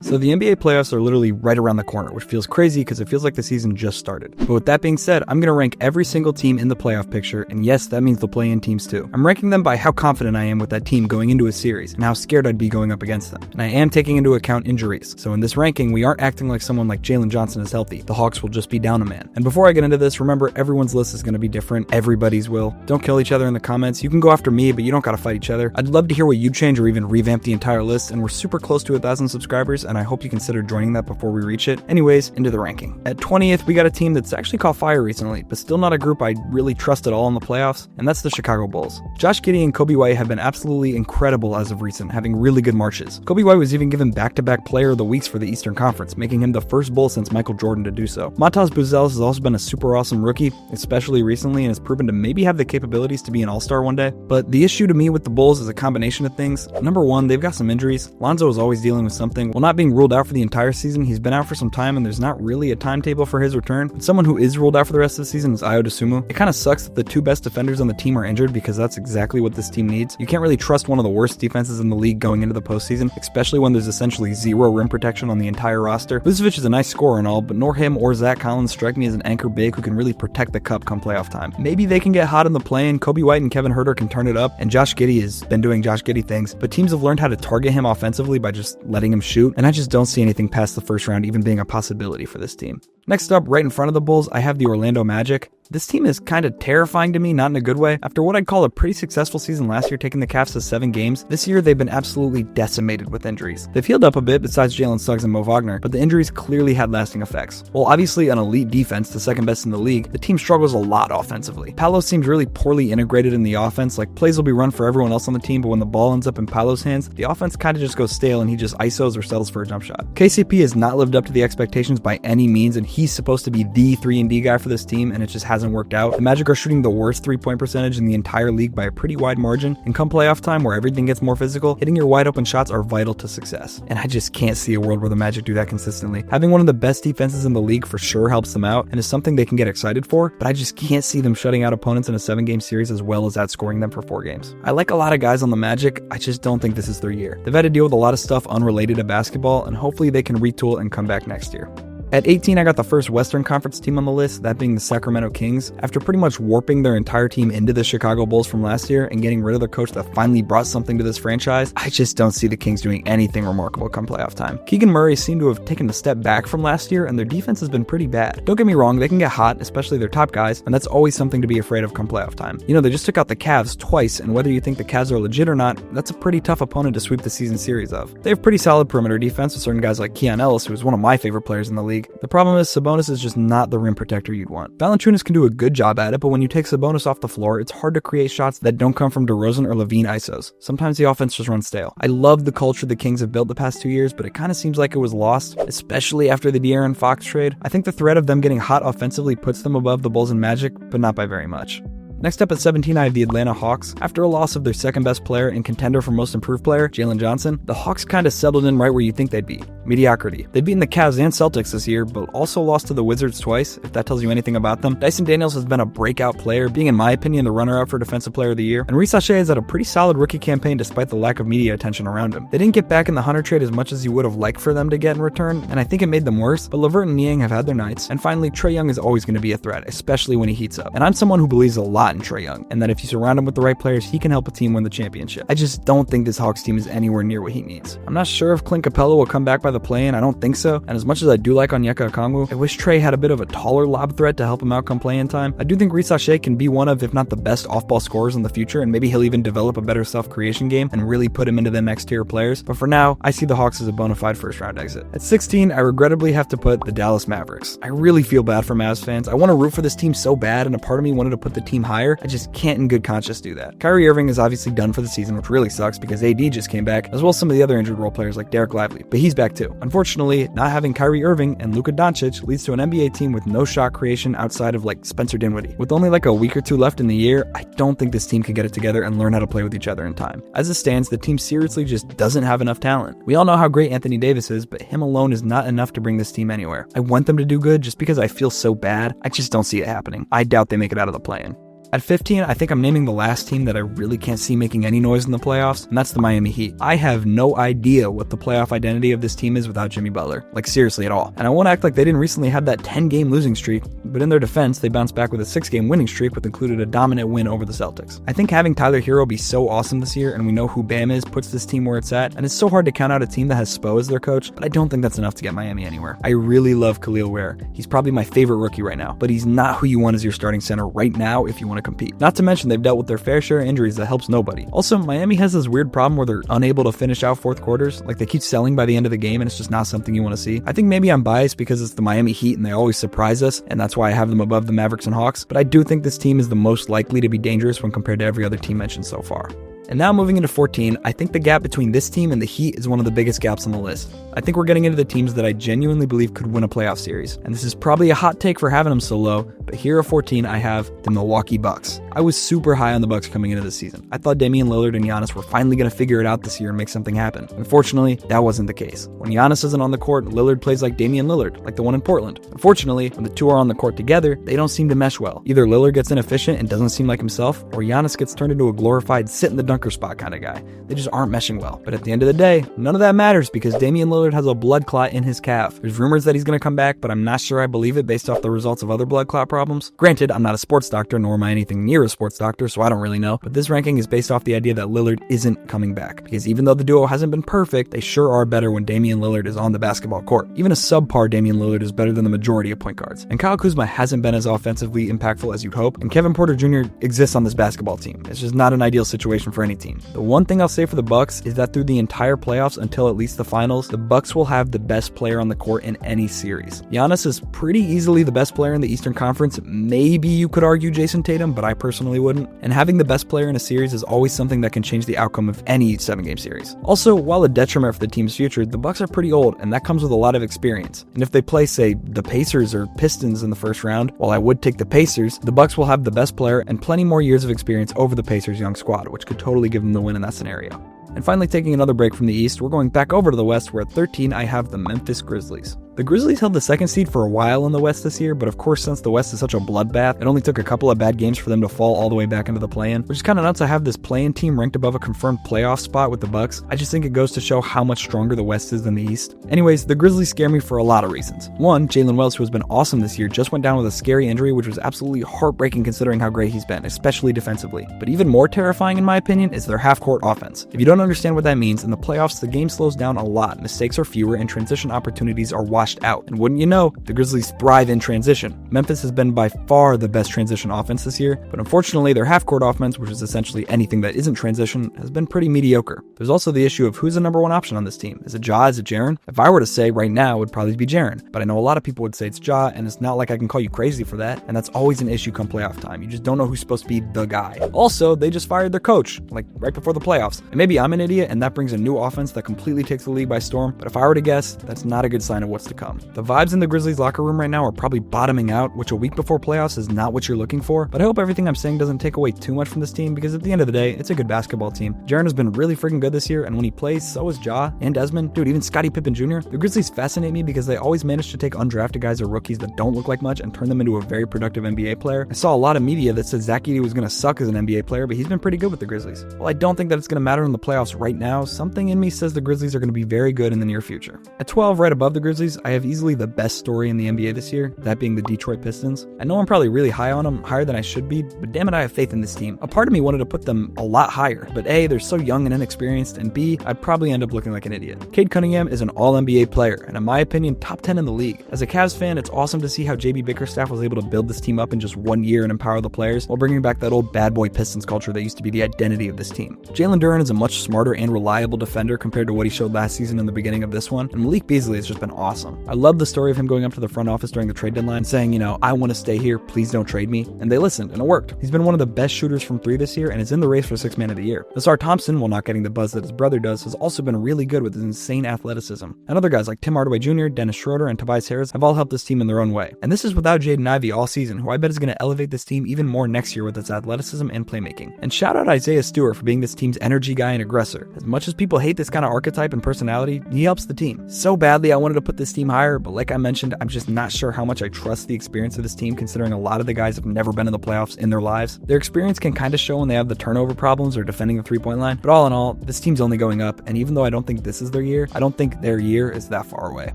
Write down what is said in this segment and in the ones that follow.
So the NBA playoffs are literally right around the corner, which feels crazy because it feels like the season just started. But with that being said, I'm going to rank every single team in the playoff picture, and yes, that means the play-in teams too. I'm ranking them by how confident I am with that team going into a series, and how scared I'd be going up against them. And I am taking into account injuries. So in this ranking, we aren't acting like someone like Jalen Johnson is healthy. The Hawks will just be down a man. And before I get into this, remember, everyone's list is going to be different. Everybody's will. Don't kill each other in the comments. You can go after me, but you don't got to fight each other. I'd love to hear what you change or even revamp the entire list, and we're super close to 1,000 subscribers, and I hope you consider joining that before we reach it. Anyways, into the ranking. At 20th, we got a team that's actually caught fire recently, but still not a group I really trust at all in the playoffs, and that's the Chicago Bulls. Josh Giddey and Kobe White have been absolutely incredible as of recent, having really good marches. Kobe White was even given back-to-back Player of the Weeks for the Eastern Conference, making him the first Bull since Michael Jordan to do so. Matas Buzelis has also been a super awesome rookie, especially recently, and has proven to maybe have the capabilities to be an all-star one day. But the issue to me with the Bulls is a combination of things. Number one, they've got some injuries. Lonzo is always dealing with something. While not being ruled out for the entire season, he's been out for some time, and there's not really a timetable for his return. But someone who is ruled out for the rest of the season is Ayo Dosunmu. It kind of sucks that the two best defenders on the team are injured, because that's exactly what this team needs. You can't really trust one of the worst defenses in the league going into the postseason, especially when there's essentially zero rim protection on the entire roster. Vucevic is a nice scorer and all, but nor him or Zach Collins strike me as an anchor big who can really protect the cup come playoff time. Maybe they can get hot in the play-in. Kobe White and Kevin Huerter can turn it up, and Josh Giddey has been doing Josh Giddey things, but teams have learned how to target him offensively by just letting him shoot, and I just don't see anything past the first round even being a possibility for this team. Next up, right in front of the Bulls, I have the Orlando Magic. This team is kind of terrifying to me, not in a good way. After what I'd call a pretty successful season last year, taking the Cavs to 7 games, this year they've been absolutely decimated with injuries. They've healed up a bit besides Jalen Suggs and Mo Wagner, but the injuries clearly had lasting effects. While obviously an elite defense, the second best in the league, the team struggles a lot offensively. Paolo seems really poorly integrated in the offense, like plays will be run for everyone else on the team, but when the ball ends up in Paolo's hands, the offense kind of just goes stale and he just ISOs or settles for a jump shot. KCP has not lived up to the expectations by any means, and he's supposed to be the 3-and-D guy for this team, and it just hasn't worked out. The Magic are shooting the worst three-point percentage in the entire league by a pretty wide margin, and come playoff time where everything gets more physical, hitting your wide open shots are vital to success. And I just can't see a world where the Magic do that consistently. Having one of the best defenses in the league for sure helps them out, and is something they can get excited for, but I just can't see them shutting out opponents in a 7-game series as well as outscoring them for 4 games. I like a lot of guys on the Magic, I just don't think this is their year. They've had to deal with a lot of stuff unrelated to basketball, and hopefully they can retool and come back next year. At 18, I got the first Western Conference team on the list, that being the Sacramento Kings. After pretty much warping their entire team into the Chicago Bulls from last year and getting rid of their coach that finally brought something to this franchise, I just don't see the Kings doing anything remarkable come playoff time. Keegan Murray seemed to have taken a step back from last year, and their defense has been pretty bad. Don't get me wrong, they can get hot, especially their top guys, and that's always something to be afraid of come playoff time. You know, they just took out the Cavs twice, and whether you think the Cavs are legit or not, that's a pretty tough opponent to sweep the season series of. They have pretty solid perimeter defense with certain guys like Keon Ellis, who is one of my favorite players in the league. The problem is Sabonis is just not the rim protector you'd want. Valanciunas can do a good job at it, but when you take Sabonis off the floor, it's hard to create shots that don't come from DeRozan or Levine ISOs. Sometimes the offense just runs stale. I love the culture the Kings have built the past 2 years, but it kind of seems like it was lost, especially after the De'Aaron Fox trade. I think the threat of them getting hot offensively puts them above the Bulls and Magic, but not by very much. Next up at 17, I have the Atlanta Hawks. After a loss of their second best player and contender for most improved player, Jalen Johnson, the Hawks kind of settled in right where you think they'd be. Mediocrity. They've beaten the Cavs and Celtics this year, but also lost to the Wizards twice, if that tells you anything about them. Dyson Daniels has been a breakout player, being in my opinion the runner-up for Defensive Player of the Year, and Reece Shea has had a pretty solid rookie campaign despite the lack of media attention around him. They didn't get back in the Hunter trade as much as you would have liked for them to get in return, and I think it made them worse, but LeVert and Niang have had their nights. And finally, Trae Young is always going to be a threat, especially when he heats up. And I'm someone who believes a lot in Trae Young, and that if you surround him with the right players, he can help a team win the championship. I just don't think this Hawks team is anywhere near what he needs. I'm not sure if Clint Capella will come back by the play-in, I don't think so, and as much as I do like Onyeka Okongwu, I wish Trae had a bit of a taller lob threat to help him out come play-in time. I do think Reece Shea can be one of, if not the best off-ball scorers in the future, and maybe he'll even develop a better self-creation game and really put him into the next tier players, but for now, I see the Hawks as a bona fide first-round exit. At 16, I regrettably have to put the Dallas Mavericks. I really feel bad for Mavs fans. I want to root for this team so bad, and a part of me wanted to put the team higher. I just can't in good conscience do that. Kyrie Irving is obviously done for the season, which really sucks because AD just came back, as well as some of the other injured role players like Derek Lively, but he's back too. Unfortunately, not having Kyrie Irving and Luka Doncic leads to an NBA team with no shot creation outside of like Spencer Dinwiddie. With only like a week or two left in the year, I don't think this team can get it together and learn how to play with each other in time. As it stands, the team seriously just doesn't have enough talent. We all know how great Anthony Davis is, but him alone is not enough to bring this team anywhere. I want them to do good just because I feel so bad. I just don't see it happening. I doubt they make it out of the play-in. At 15, I think I'm naming the last team that I really can't see making any noise in the playoffs, and that's the Miami Heat. I have no idea what the playoff identity of this team is without Jimmy Butler. Like, seriously at all. And I won't act like they didn't recently have that 10-game losing streak, but in their defense, they bounced back with a 6-game winning streak, which included a dominant win over the Celtics. I think having Tyler Hero be so awesome this year, and we know who Bam is, puts this team where it's at, and it's so hard to count out a team that has Spo as their coach, but I don't think that's enough to get Miami anywhere. I really love Khalil Ware. He's probably my favorite rookie right now, but he's not who you want as your starting center right now if you want to compete. Not to mention they've dealt with their fair share of injuries that helps nobody. Also, Miami has this weird problem where they're unable to finish out fourth quarters. Like, they keep selling by the end of the game, and it's just not something you want to see. I think maybe I'm biased because it's the Miami Heat and they always surprise us, and that's why I have them above the Mavericks and Hawks, but I do think this team is the most likely to be dangerous when compared to every other team mentioned so far. And now moving into 14, I think the gap between this team and the Heat is one of the biggest gaps on the list. I think we're getting into the teams that I genuinely believe could win a playoff series. And this is probably a hot take for having them so low, but here at 14, I have the Milwaukee Bucks. I was super high on the Bucks coming into this season. I thought Damian Lillard and Giannis were finally going to figure it out this year and make something happen. Unfortunately, that wasn't the case. When Giannis isn't on the court, Lillard plays like Damian Lillard, like the one in Portland. Unfortunately, when the two are on the court together, they don't seem to mesh well. Either Lillard gets inefficient and doesn't seem like himself, or Giannis gets turned into a glorified sit in the dunker spot kind of guy. They just aren't meshing well. But at the end of the day, none of that matters because Damian Lillard has a blood clot in his calf. There's rumors that he's going to come back, but I'm not sure I believe it based off the results of other blood clot problems. Granted, I'm not a sports doctor, nor am I anything near a sports doctor, so I don't really know. But this ranking is based off the idea that Lillard isn't coming back. Because even though the duo hasn't been perfect, they sure are better when Damian Lillard is on the basketball court. Even a subpar Damian Lillard is better than the majority of point guards. And Kyle Kuzma hasn't been as offensively impactful as you'd hope, and Kevin Porter Jr. exists on this basketball team. It's just not an ideal situation for any team. The one thing I'll say for the Bucks is that through the entire playoffs until at least the finals, the Bucks will have the best player on the court in any series. Giannis is pretty easily the best player in the Eastern Conference. Maybe you could argue Jason Tatum, but I personally wouldn't. And having the best player in a series is always something that can change the outcome of any 7-game series. Also, while a detriment for the team's future, the Bucks are pretty old, and that comes with a lot of experience. And if they play, say, the Pacers or Pistons in the first round, while I would take the Pacers, the Bucks will have the best player and plenty more years of experience over the Pacers' young squad, which could totally give them the win in that scenario. And finally, taking another break from the East, we're going back over to the West, where at 13 I have the Memphis Grizzlies. The Grizzlies held the second seed for a while in the West this year, but of course, since the West is such a bloodbath, it only took a couple of bad games for them to fall all the way back into the play-in, which is kind of nuts to have this play-in team ranked above a confirmed playoff spot with the Bucks. I just think it goes to show how much stronger the West is than the East. Anyways, the Grizzlies scare me for a lot of reasons. One, Jalen Wells, who has been awesome this year, just went down with a scary injury, which was absolutely heartbreaking considering how great he's been, especially defensively. But even more terrifying in my opinion is their half-court offense. If you don't understand what that means, in the playoffs, the game slows down a lot, mistakes are fewer, and transition opportunities are washed out. And wouldn't you know, the Grizzlies thrive in transition. Memphis has been by far the best transition offense this year, but unfortunately their half-court offense, which is essentially anything that isn't transition, has been pretty mediocre. There's also the issue of who's the number one option on this team. Is it Ja? Is it Jaren? If I were to say right now, it would probably be Jaren, but I know a lot of people would say it's Ja, and it's not like I can call you crazy for that, and that's always an issue come playoff time. You just don't know who's supposed to be the guy. Also, they just fired their coach, like right before the playoffs. And maybe I'm an idiot, and that brings a new offense that completely takes the league by storm, but if I were to guess, that's not a good sign of what's to come. The vibes in the Grizzlies locker room right now are probably bottoming out, which a week before playoffs is not what you're looking for, but I hope everything I'm saying doesn't take away too much from this team, because at the end of the day, it's a good basketball team. Jaren has been really freaking good this year, and when he plays, so is Ja and Desmond. Dude, even Scottie Pippen Jr. The Grizzlies fascinate me because they always manage to take undrafted guys or rookies that don't look like much and turn them into a very productive NBA player. I saw a lot of media that said Zach Edey was going to suck as an NBA player, but he's been pretty good with the Grizzlies. While I don't think that it's going to matter in the playoffs right now, something in me says the Grizzlies are going to be very good in the near future. At 12, right above the Grizzlies, I have easily the best story in the NBA this year, that being the Detroit Pistons. I know I'm probably really high on them, higher than I should be, but damn it, I have faith in this team. A part of me wanted to put them a lot higher, but A, they're so young and inexperienced, and B, I'd probably end up looking like an idiot. Cade Cunningham is an all-NBA player, and in my opinion, top 10 in the league. As a Cavs fan, it's awesome to see how JB Bickerstaff was able to build this team up in just 1 year and empower the players, while bringing back that old bad boy Pistons culture that used to be the identity of this team. Jalen Duren is a much smarter and reliable defender compared to what he showed last season in the beginning of this one, and Malik Beasley has just been awesome. I love the story of him going up to the front office during the trade deadline saying, I want to stay here, please don't trade me, and they listened, and it worked. He's been one of the best shooters from 3 this year and is in the race for 6th man of the year. Asar Thompson, while not getting the buzz that his brother does, has also been really good with his insane athleticism. And other guys like Tim Hardaway Jr., Dennis Schroeder, and Tobias Harris have all helped this team in their own way. And this is without Jaden Ivey all season, who I bet is going to elevate this team even more next year with its athleticism and playmaking. And shout out Isaiah Stewart for being this team's energy guy and aggressor. As much as people hate this kind of archetype and personality, he helps the team. So badly I wanted to put this team team higher, but like I mentioned, I'm just not sure how much I trust the experience of this team considering a lot of the guys have never been in the playoffs in their lives. Their experience can kind of show when they have the turnover problems or defending the three-point line, but all in all, this team's only going up, and even though I don't think this is their year, I don't think their year is that far away.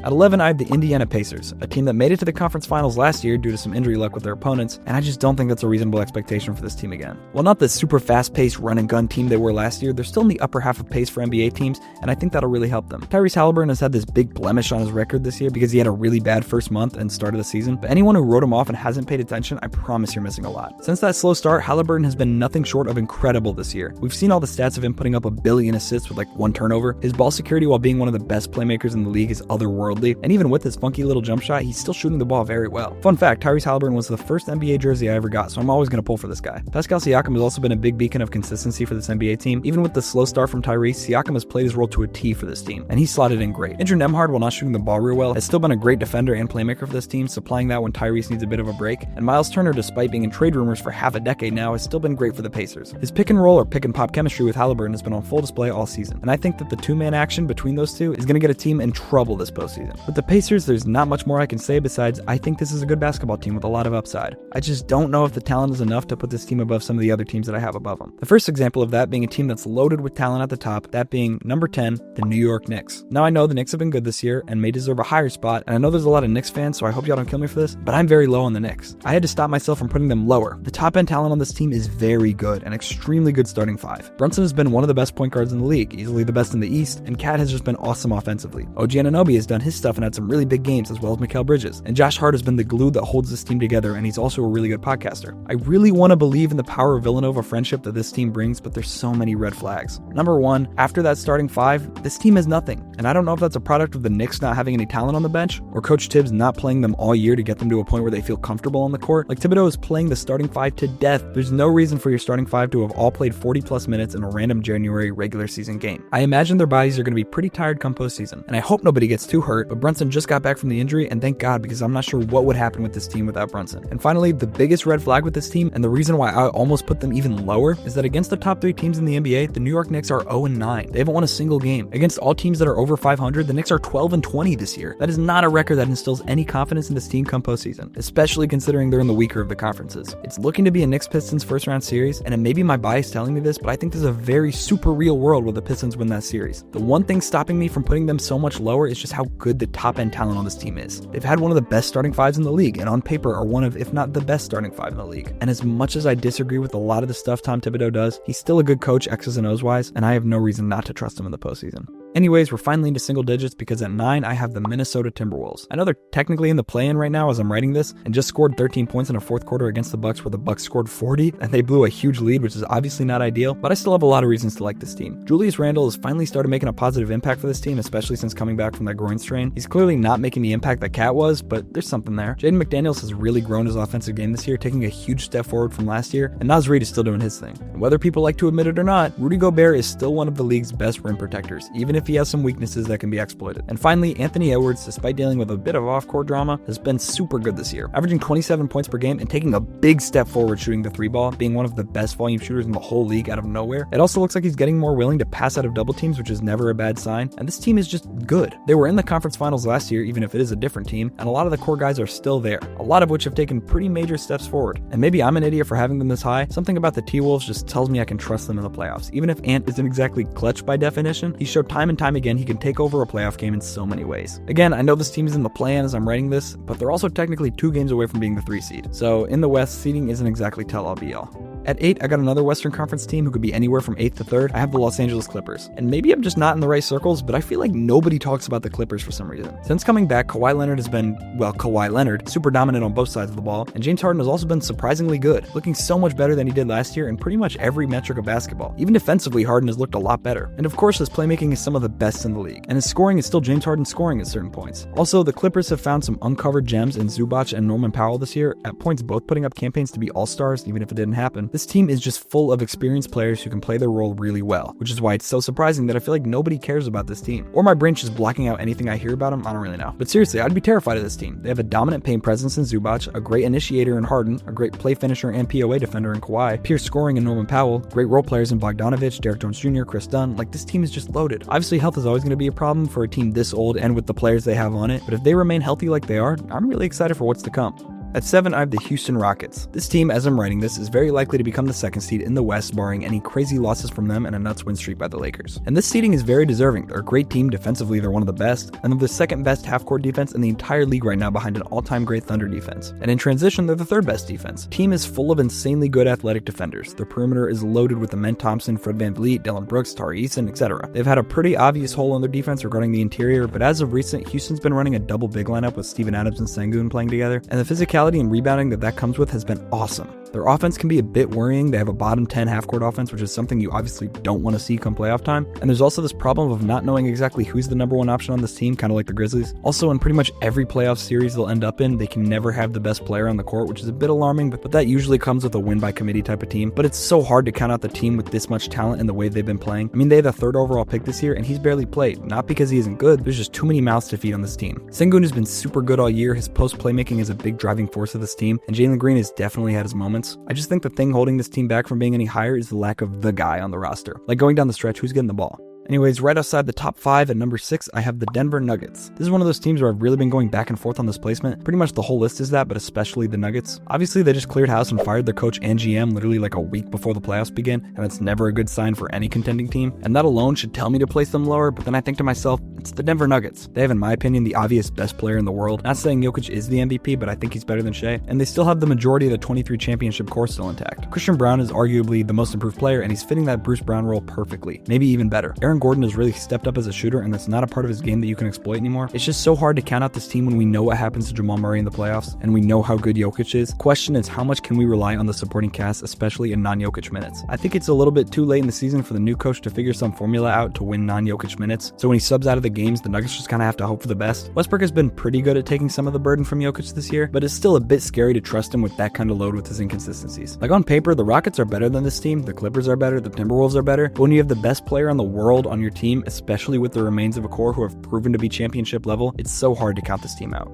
At 11, I have the Indiana Pacers, a team that made it to the conference finals last year due to some injury luck with their opponents, and I just don't think that's a reasonable expectation for this team again. While not the super fast-paced run-and-gun team they were last year, they're still in the upper half of pace for NBA teams, and I think that'll really help them. Tyrese Halliburton has had this big blemish on his record this year because he had a really bad first month and start of the season, but anyone who wrote him off and hasn't paid attention, I promise you're missing a lot. Since that slow start, Halliburton has been nothing short of incredible this year. We've seen all the stats of him putting up 1 billion assists with like 1 turnover. His ball security while being one of the best playmakers in the league is otherworldly, and even with his funky little jump shot, he's still shooting the ball very well. Fun fact, Tyrese Halliburton was the first NBA jersey I ever got, so I'm always going to pull for this guy. Pascal Siakam has also been a big beacon of consistency for this NBA team. Even with the slow start from Tyrese, Siakam has played his role to a T for this team, and he slotted in great. Andrew Nembhard, while not shooting the ball real well, has still been a great defender and playmaker for this team, supplying that when Tyrese needs a bit of a break. And Miles Turner, despite being in trade rumors for half a decade now, has still been great for the Pacers. His pick and roll or pick and pop chemistry with Halliburton has been on full display all season, and I think that the two-man action between those two is going to get a team in trouble this postseason. With the Pacers, there's not much more I can say besides I think this is a good basketball team with a lot of upside. I just don't know if the talent is enough to put this team above some of the other teams that I have above them. The first example of that being a team that's loaded with talent at the top, that being number 10, the New York Knicks. Now I know the Knicks have been good this year and may deserve a higher spot, and I know there's a lot of Knicks fans, so I hope y'all don't kill me for this, but I'm very low on the Knicks. I had to stop myself from putting them lower. The top end talent on this team is very good, an extremely good starting five. Brunson has been one of the best point guards in the league, easily the best in the East, and Cat has just been awesome offensively. OG Anunoby has done his stuff and had some really big games, as well as Mikal Bridges, and Josh Hart has been the glue that holds this team together, and he's also a really good podcaster. I really want to believe in the power of Villanova friendship that this team brings, but there's so many red flags. Number one, after that starting five, this team is nothing, and I don't know if that's a product of the Knicks not having any talent on the bench, or Coach Tibbs not playing them all year to get them to a point where they feel comfortable on the court. Like, Thibodeau is playing the starting five to death. There's no reason for your starting five to have all played 40 plus minutes in a random January regular season game. I imagine their bodies are going to be pretty tired come postseason, and I hope nobody gets too hurt, but Brunson just got back from the injury, and thank God, because I'm not sure what would happen with this team without Brunson. And finally, the biggest red flag with this team, and the reason why I almost put them even lower, is that against the top 3 teams in the NBA, the New York Knicks are 0-9. They haven't won a single game. Against all teams that are over 500, the Knicks are 12-20 this year. That is not a record that instills any confidence in this team come postseason, especially considering they're in the weaker of the conferences. It's looking to be a Knicks-Pistons first round series, and it may be my bias telling me this, but I think there's a very super real world where the Pistons win that series. The one thing stopping me from putting them so much lower is just how good the top end talent on this team is. They've had one of the best starting fives in the league, and on paper are one of, if not the best starting five in the league. And as much as I disagree with a lot of the stuff Tom Thibodeau does, he's still a good coach X's and O's wise, and I have no reason not to trust him in the postseason. Anyways, we're finally into single digits because at 9, I have the Minnesota Timberwolves. I know they're technically in the play-in right now as I'm writing this, and just scored 13 points in a fourth quarter against the Bucks where the Bucks scored 40, and they blew a huge lead, which is obviously not ideal, but I still have a lot of reasons to like this team. Julius Randle has finally started making a positive impact for this team, especially since coming back from that groin strain. He's clearly not making the impact that Cat was, but there's something there. Jaden McDaniels has really grown his offensive game this year, taking a huge step forward from last year, and Naz Reid is still doing his thing. And whether people like to admit it or not, Rudy Gobert is still one of the league's best rim protectors, even if he has some weaknesses that can be exploited. And finally, Anthony Edwards, despite dealing with a bit of off-court drama, has been super good this year, averaging 27 points per game and taking a big step forward shooting the 3-ball, being one of the best volume shooters in the whole league out of nowhere. It also looks like he's getting more willing to pass out of double teams, which is never a bad sign, and this team is just good. They were in the conference finals last year, even if it is a different team, and a lot of the core guys are still there, a lot of which have taken pretty major steps forward. And maybe I'm an idiot for having them this high. Something about the T-Wolves just tells me I can trust them in the playoffs. Even if Ant isn't exactly clutch by definition, he showed time and time again he can take over a playoff game in so many ways. Again, I know this team is in the play-in as I'm writing this, but they're also technically 2 games away from being the 3 seed. So in the West, seeding isn't exactly tell-all be-all. At 8, I got another Western Conference team who could be anywhere from 8th to 3rd. I have the Los Angeles Clippers. And maybe I'm just not in the right circles, but I feel like nobody talks about the Clippers for some reason. Since coming back, Kawhi Leonard has been, well, Kawhi Leonard, super dominant on both sides of the ball, and James Harden has also been surprisingly good, looking so much better than he did last year in pretty much every metric of basketball. Even defensively, Harden has looked a lot better. And of course, his playmaking is some of the best in the league, and his scoring is still James Harden scoring at certain points. Also, the Clippers have found some uncovered gems in Zubac and Norman Powell this year, at points both putting up campaigns to be all-stars, even if it didn't happen. This team is just full of experienced players who can play their role really well, which is why it's so surprising that I feel like nobody cares about this team. Or my brain's just blocking out anything I hear about them, I don't really know. But seriously, I'd be terrified of this team. They have a dominant paint presence in Zubac, a great initiator in Harden, a great play finisher and POA defender in Kawhi, pure scoring in Norman Powell, great role players in Bogdanovich, Derek Jones Jr., Chris Dunn. Like, this team is just loaded. Obviously, health is always going to be a problem for a team this old and with the players they have on it, but if they remain healthy like they are, I'm really excited for what's to come. At 7, I have the Houston Rockets. This team, as I'm writing this, is very likely to become the 2nd seed in the West, barring any crazy losses from them and a nuts win streak by the Lakers. And this seeding is very deserving. They're a great team. Defensively, they're one of the best, and they're the 2nd best half-court defense in the entire league right now, behind an all-time great Thunder defense. And in transition, they're the 3rd best defense. The team is full of insanely good athletic defenders. Their perimeter is loaded with Amen Thompson, Fred VanVleet, Dillon Brooks, Tari Eason, etc. They've had a pretty obvious hole in their defense regarding the interior, but as of recent, Houston's been running a double big lineup with Steven Adams and Sengun playing together, and the physicality and rebounding that comes with has been awesome. Their offense can be a bit worrying. They have a bottom 10 half-court offense, which is something you obviously don't want to see come playoff time. And there's also this problem of not knowing exactly who's the number 1 option on this team, kind of like the Grizzlies. Also, in pretty much every playoff series they'll end up in, they can never have the best player on the court, which is a bit alarming, but that usually comes with a win-by-committee type of team. But it's so hard to count out the team with this much talent and the way they've been playing. I mean, they had the 3rd overall pick this year, and he's barely played. Not because he isn't good, there's just too many mouths to feed on this team. Sengun has been super good all year. His post playmaking is a big driving force of this team, and Jalen Green has definitely had his moments. I just think the thing holding this team back from being any higher is the lack of the guy on the roster. Like, going down the stretch, who's getting the ball? Anyways, right outside the top 5 at number 6, I have the Denver Nuggets. This is one of those teams where I've really been going back and forth on this placement. Pretty much the whole list is that, but especially the Nuggets. Obviously, they just cleared house and fired their coach and GM literally like a week before the playoffs begin, and that's never a good sign for any contending team. And that alone should tell me to place them lower, but then I think to myself, it's the Denver Nuggets. They have, in my opinion, the obvious best player in the world. Not saying Jokic is the MVP, but I think he's better than Shea. And they still have the majority of the 23 championship core still intact. Christian Brown is arguably the most improved player, and he's fitting that Bruce Brown role perfectly. Maybe even better. Aaron Gordon has really stepped up as a shooter, and that's not a part of his game that you can exploit anymore. It's just so hard to count out this team when we know what happens to Jamal Murray in the playoffs, and we know how good Jokic is. Question is, how much can we rely on the supporting cast, especially in non-Jokic minutes? I think it's a little bit too late in the season for the new coach to figure some formula out to win non-Jokic minutes, so when he subs out of the games, the Nuggets just kind of have to hope for the best. Westbrook has been pretty good at taking some of the burden from Jokic this year, but it's still a bit scary to trust him with that kind of load with his inconsistencies. Like, on paper, the Rockets are better than this team, the Clippers are better, the Timberwolves are better, but when you have the best player in the world on your team, especially with the remains of a core who have proven to be championship level, it's so hard to count this team out.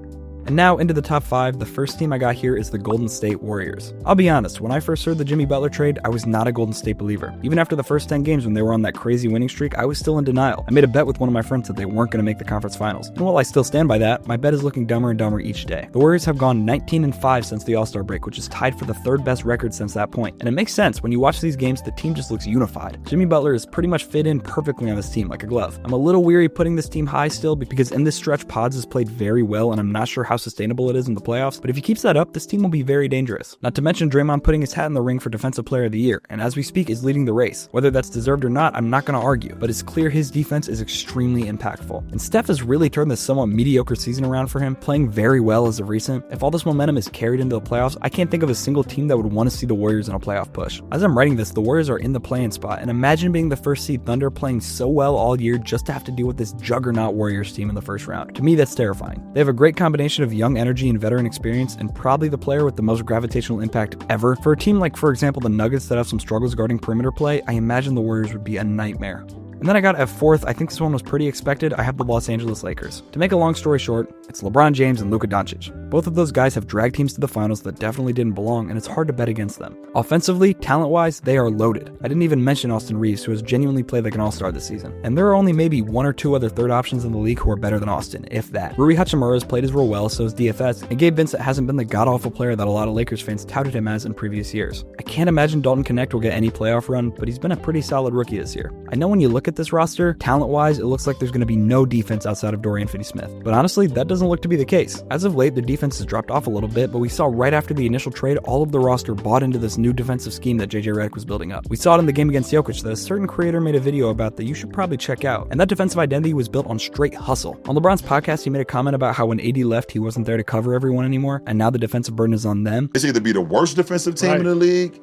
And now into the top 5, the first team I got here is the Golden State Warriors. I'll be honest, when I first heard the Jimmy Butler trade, I was not a Golden State believer. Even after the first 10 games when they were on that crazy winning streak, I was still in denial. I made a bet with one of my friends that they weren't going to make the conference finals. And while I still stand by that, my bet is looking dumber and dumber each day. The Warriors have gone 19-5 since the All-Star break, which is tied for the 3rd best record since that point. And it makes sense. When you watch these games, the team just looks unified. Jimmy Butler is pretty much fit in perfectly on this team like a glove. I'm a little weary putting this team high still because in this stretch, Pods has played very well, and I'm not sure how sustainable it is in the playoffs, but if he keeps that up, this team will be very dangerous. Not to mention Draymond putting his hat in the ring for Defensive Player of the Year, and as we speak is leading the race. Whether that's deserved or not, I'm not going to argue, but it's clear his defense is extremely impactful. And Steph has really turned this somewhat mediocre season around for him, playing very well as of recent. If all this momentum is carried into the playoffs, I can't think of a single team that would want to see the Warriors in a playoff push. As I'm writing this, the Warriors are in the play-in spot, and imagine being the first seed Thunder playing so well all year just to have to deal with this juggernaut Warriors team in the first round. To me, that's terrifying. They have a great combination of young energy and veteran experience, and probably the player with the most gravitational impact ever. For a team like, for example, the Nuggets that have some struggles guarding perimeter play, I imagine the Warriors would be a nightmare. And then I got at 4th, I think this one was pretty expected, I have the Los Angeles Lakers. To make a long story short, it's LeBron James and Luka Doncic. Both of those guys have dragged teams to the finals that definitely didn't belong, and it's hard to bet against them. Offensively, talent-wise, they are loaded. I didn't even mention Austin Reeves, who has genuinely played like an all-star this season. And there are only maybe 1 or 2 other third options in the league who are better than Austin, if that. Rui Hachimura has played his role well, so has DFS, and Gabe Vincent hasn't been the god-awful player that a lot of Lakers fans touted him as in previous years. I can't imagine Dalton Knecht will get any playoff run, but he's been a pretty solid rookie this year. I know when you look at this roster, talent-wise, it looks like there's going to be no defense outside of Dorian Finney-Smith. But honestly, that doesn't look to be the case. As of late, their defense has dropped off a little bit, but we saw right after the initial trade, all of the roster bought into this new defensive scheme that JJ Redick was building up. We saw it in the game against Jokic that a certain creator made a video about that you should probably check out. And that defensive identity was built on straight hustle. On LeBron's podcast, he made a comment about how when AD left, he wasn't there to cover everyone anymore, and now the defensive burden is on them. It's either be the worst defensive team in the league,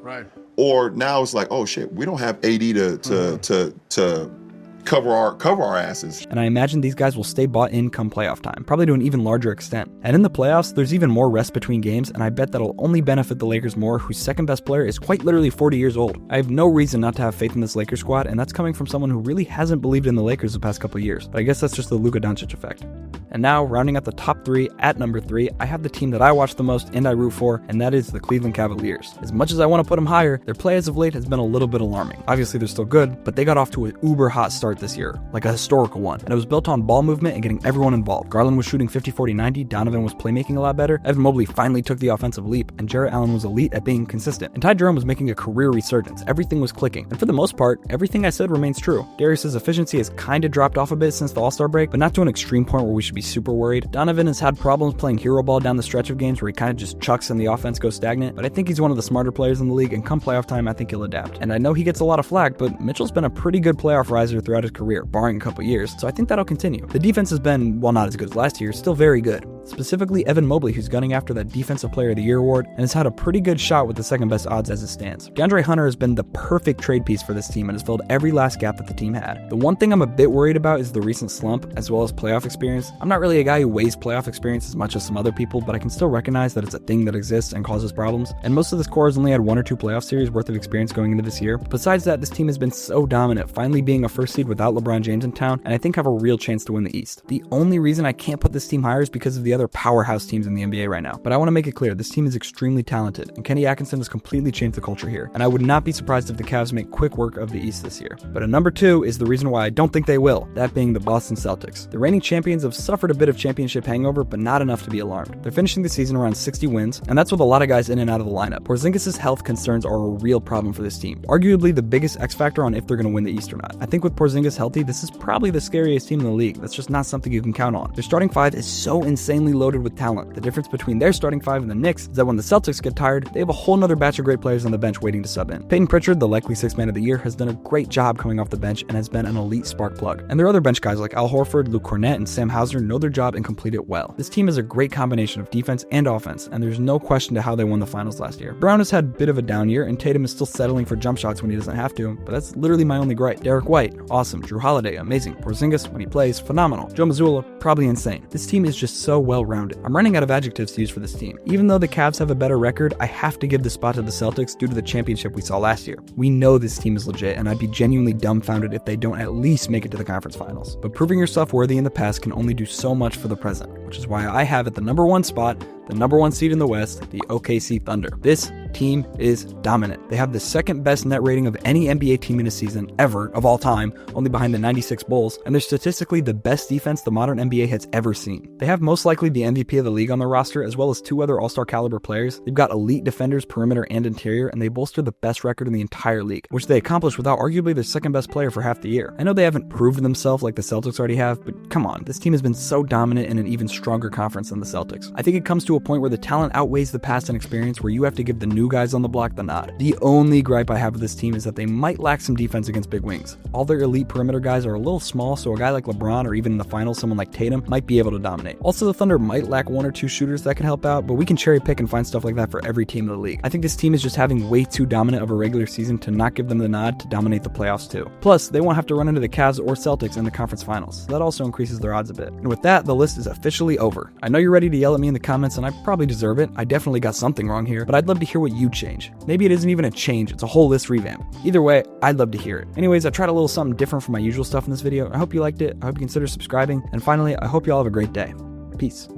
or now it's like, oh shit, we don't have AD to cover our asses. And I imagine these guys will stay bought in come playoff time, probably to an even larger extent. And in the playoffs, there's even more rest between games, and I bet that'll only benefit the Lakers more, whose second best player is quite literally 40 years old. I have no reason not to have faith in this Lakers squad, and that's coming from someone who really hasn't believed in the Lakers the past couple years. But I guess that's just the Luka Doncic effect. And now, rounding out the top 3, at number 3, I have the team that I watch the most and I root for, and that is the Cleveland Cavaliers. As much as I want to put them higher, their play as of late has been a little bit alarming. Obviously, they're still good, but they got off to an uber hot start this year, like a historical one, and it was built on ball movement and getting everyone involved. Garland was shooting 50-40-90, Donovan was playmaking a lot better, Evan Mobley finally took the offensive leap, and Jarrett Allen was elite at being consistent, and Ty Jerome was making a career resurgence. Everything was clicking, and for the most part, everything I said remains true. Darius's efficiency has kinda dropped off a bit since the All-Star break, but not to an extreme point where we should be super worried. Donovan has had problems playing hero ball down the stretch of games where he kind of just chucks and the offense goes stagnant, but I think he's one of the smarter players in the league, and come playoff time, I think he'll adapt. And I know he gets a lot of flack, but Mitchell's been a pretty good playoff riser throughout his career, barring a couple years, so I think that'll continue. The defense has been, while not as good as last year, still very good. Specifically Evan Mobley, who's gunning after that Defensive Player of the Year award, and has had a pretty good shot with the second best odds as it stands. DeAndre Hunter has been the perfect trade piece for this team and has filled every last gap that the team had. The one thing I'm a bit worried about is the recent slump, as well as playoff experience. I'm not really a guy who weighs playoff experience as much as some other people, but I can still recognize that it's a thing that exists and causes problems, and most of this core has only had 1 or 2 playoff series worth of experience going into this year. Besides that, this team has been so dominant, finally being a first seed without LeBron James in town, and I think have a real chance to win the East. The only reason I can't put this team higher is because of the other powerhouse teams in the NBA right now, but I want to make it clear, this team is extremely talented, and Kenny Atkinson has completely changed the culture here, and I would not be surprised if the Cavs make quick work of the East this year. But at number 2 is the reason why I don't think they will, that being the Boston Celtics. The reigning champions have suffered a bit of championship hangover, but not enough to be alarmed. They're finishing the season around 60 wins, and that's with a lot of guys in and out of the lineup. Porzingis' health concerns are a real problem for this team, arguably the biggest X factor on if they're going to win the East or not. I think with Porzingis healthy, this is probably the scariest team in the league. That's just not something you can count on. Their starting 5 is so insanely loaded with talent. The difference between their starting 5 and the Knicks is that when the Celtics get tired, they have a whole nother batch of great players on the bench waiting to sub in. Peyton Pritchard, the likely 6th man of the year, has done a great job coming off the bench and has been an elite spark plug. And their other bench guys like Al Horford, Luke Cornett, and Sam Hauser know their job and complete it well. This team is a great combination of defense and offense, and there's no question to how they won the finals last year. Brown has had a bit of a down year, and Tatum is still settling for jump shots when he doesn't have to, but that's literally my only gripe. Derek White, awesome. Drew Holiday, amazing. Porzingis, when he plays, phenomenal. Joe Mazzulla, probably insane. This team is just so well-rounded. I'm running out of adjectives to use for this team. Even though the Cavs have a better record, I have to give the spot to the Celtics due to the championship we saw last year. We know this team is legit, and I'd be genuinely dumbfounded if they don't at least make it to the conference finals. But proving yourself worthy in the past can only do so much for the present, which is why I have at the number 1 spot, the number 1 seed in the West, the OKC Thunder. This team is dominant. They have the 2nd best net rating of any NBA team in a season ever of all time, only behind the 96 Bulls, and they're statistically the best defense the modern NBA has ever seen. They have most likely the MVP of the league on their roster, as well as 2 other all-star caliber players. They've got elite defenders, perimeter and interior, and they bolster the best record in the entire league, which they accomplished without arguably their 2nd best player for half the year. I know they haven't proven themselves like the Celtics already have, but come on, this team has been so dominant in an even stronger conference than the Celtics. I think it comes to a point where the talent outweighs the past and experience, where you have to give the new guys on the block the nod. The only gripe I have with this team is that they might lack some defense against big wings. All their elite perimeter guys are a little small, so a guy like LeBron or even in the finals someone like Tatum might be able to dominate. Also, the Thunder might lack 1 or 2 shooters that can help out, but we can cherry pick and find stuff like that for every team in the league. I think this team is just having way too dominant of a regular season to not give them the nod to dominate the playoffs too. Plus, they won't have to run into the Cavs or Celtics in the conference finals, so that also increases their odds a bit. And with that, the list is officially over. I know you're ready to yell at me in the comments, and I probably deserve it. I definitely got something wrong here, but I'd love to hear what you change. Maybe it isn't even a change, it's a whole list revamp. Either way, I'd love to hear it. Anyways, I tried a little something different from my usual stuff in this video. I hope you liked it. I hope you consider subscribing. And finally, I hope you all have a great day. Peace.